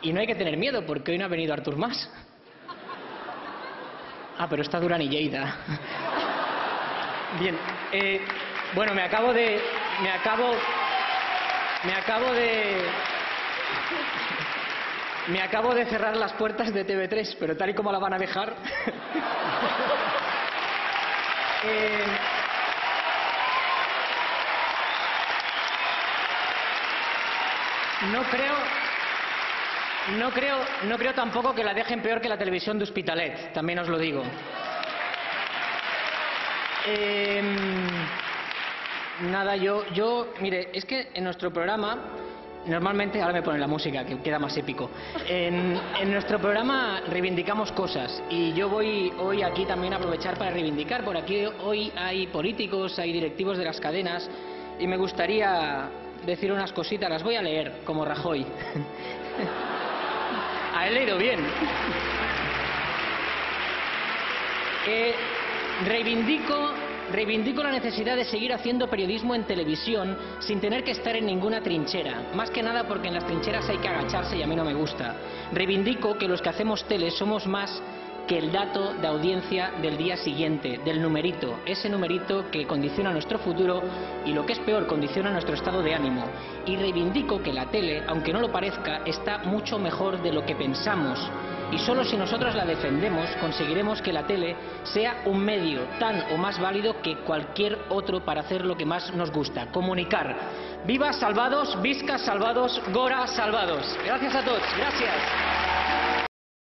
Y no hay que tener miedo, porque hoy no ha venido Artur Mas. Ah, pero está Duran y Lleida. Bien, bueno, me acabo de cerrar las puertas de TV3, pero tal y como la van a dejar... No creo tampoco que la dejen peor que la televisión de Hospitalet, también os lo digo. Nada, mire, es que en nuestro programa, normalmente, ahora me ponen la música, que queda más épico. En nuestro programa reivindicamos cosas, y yo voy hoy aquí también a aprovechar para reivindicar. Por aquí hoy hay políticos, hay directivos de las cadenas, y me gustaría decir unas cositas, las voy a leer, como Rajoy. ¿Ha leído bien? Reivindico la necesidad de seguir haciendo periodismo en televisión sin tener que estar en ninguna trinchera. Más que nada porque en las trincheras hay que agacharse y a mí no me gusta. Reivindico que los que hacemos tele somos más que el dato de audiencia del día siguiente, del numerito, ese numerito que condiciona nuestro futuro y, lo que es peor, condiciona nuestro estado de ánimo. Y reivindico que la tele, aunque no lo parezca, está mucho mejor de lo que pensamos. Y solo si nosotros la defendemos conseguiremos que la tele sea un medio tan o más válido que cualquier otro para hacer lo que más nos gusta: comunicar. ¡Viva Salvados! ¡Visca Salvados! ¡Gora Salvados! Gracias a todos. Gracias.